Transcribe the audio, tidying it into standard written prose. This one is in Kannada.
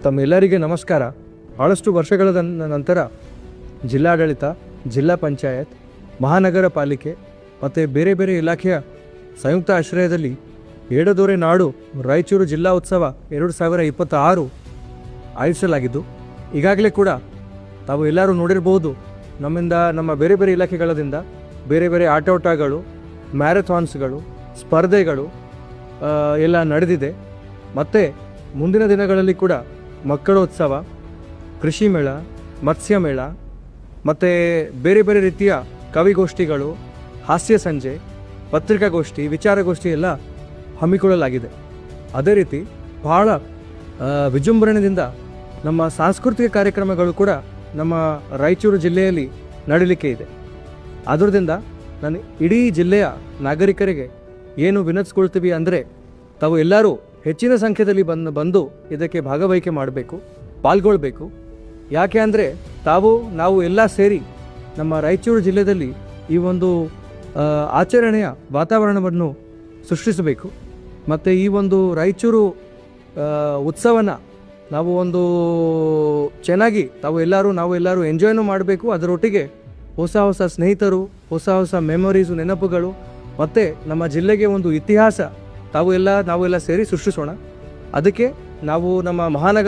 ತಮ್ಮೆಲ್ಲರಿಗೆ ನಮಸ್ಕಾರ. ಭಾಳಷ್ಟು ವರ್ಷಗಳ ನಂತರ ಜಿಲ್ಲಾಡಳಿತ, ಜಿಲ್ಲಾ ಪಂಚಾಯತ್, ಮಹಾನಗರ ಪಾಲಿಕೆ ಮತ್ತು ಬೇರೆ ಬೇರೆ ಇಲಾಖೆಯ ಸಂಯುಕ್ತ ಆಶ್ರಯದಲ್ಲಿ ಏಡದೊರೆ ನಾಡು ರಾಯಚೂರು ಜಿಲ್ಲಾ ಉತ್ಸವ 2026 ಆಯೋಜಿಸಲಾಗಿದ್ದು, ಈಗಾಗಲೇ ಕೂಡ ತಾವು ಎಲ್ಲರೂ ನೋಡಿರ್ಬೋದು. ನಮ್ಮ ಬೇರೆ ಬೇರೆ ಇಲಾಖೆಗಳಿಂದ ಬೇರೆ ಬೇರೆ ಆಟೋಟಗಳು, ಮ್ಯಾರಥಾನ್ಸ್ಗಳು, ಸ್ಪರ್ಧೆಗಳು ಎಲ್ಲ ನಡೆದಿದೆ. ಮತ್ತು ಮುಂದಿನ ದಿನಗಳಲ್ಲಿ ಕೂಡ ಮಕ್ಕಳೋತ್ಸವ, ಕೃಷಿ ಮೇಳ, ಮತ್ಸ್ಯ ಮೇಳ ಮತ್ತು ಬೇರೆ ಬೇರೆ ರೀತಿಯ ಕವಿಗೋಷ್ಠಿಗಳು, ಹಾಸ್ಯ ಸಂಜೆ, ಪತ್ರಿಕಾಗೋಷ್ಠಿ, ವಿಚಾರಗೋಷ್ಠಿ ಎಲ್ಲ ಹಮ್ಮಿಕೊಳ್ಳಲಾಗಿದೆ. ಅದೇ ರೀತಿ ಬಹಳ ವಿಜೃಂಭಣೆಯಿಂದ ನಮ್ಮ ಸಾಂಸ್ಕೃತಿಕ ಕಾರ್ಯಕ್ರಮಗಳು ಕೂಡ ನಮ್ಮ ರಾಯಚೂರು ಜಿಲ್ಲೆಯಲ್ಲಿ ನಡೀಲಿಕ್ಕೆ ಇದೆ. ಅದರಿಂದ ನಾನು ಇಡೀ ಜಿಲ್ಲೆಯ ನಾಗರಿಕರಿಗೆ ಏನು ವಿನಂತಿಸ್ಕೊಳ್ತೀವಿ ಅಂದರೆ, ತಾವು ಎಲ್ಲರೂ ಹೆಚ್ಚಿನ ಸಂಖ್ಯೆಯಲ್ಲಿ ಬಂದು ಇದಕ್ಕೆ ಭಾಗವಹಿಕೆ ಮಾಡಬೇಕು, ಪಾಲ್ಗೊಳ್ಬೇಕು. ಯಾಕೆ ಅಂದರೆ ನಾವು ಎಲ್ಲ ಸೇರಿ ನಮ್ಮ ರಾಯಚೂರು ಜಿಲ್ಲೆಯಲ್ಲಿ ಈ ಒಂದು ಆಚರಣೆಯ ವಾತಾವರಣವನ್ನು ಸೃಷ್ಟಿಸಬೇಕು. ಮತ್ತು ಈ ಒಂದು ರಾಯಚೂರು ಉತ್ಸವನ ನಾವು ಒಂದು ಚೆನ್ನಾಗಿ ನಾವೆಲ್ಲರೂ ಎಂಜಾಯ್ನೂ ಮಾಡಬೇಕು. ಅದರೊಟ್ಟಿಗೆ ಹೊಸ ಹೊಸ ಸ್ನೇಹಿತರು, ಹೊಸ ಮೆಮೊರೀಸು, ನೆನಪುಗಳು ಮತ್ತು ನಮ್ಮ ಜಿಲ್ಲೆಗೆ ಒಂದು ಇತಿಹಾಸ ನಾವೆಲ್ಲ ಸೇರಿ ಸೃಷ್ಟಿಸೋಣ. ಅದಕ್ಕೆ ನಾವು ನಮ್ಮ ಮಹಾನಗರ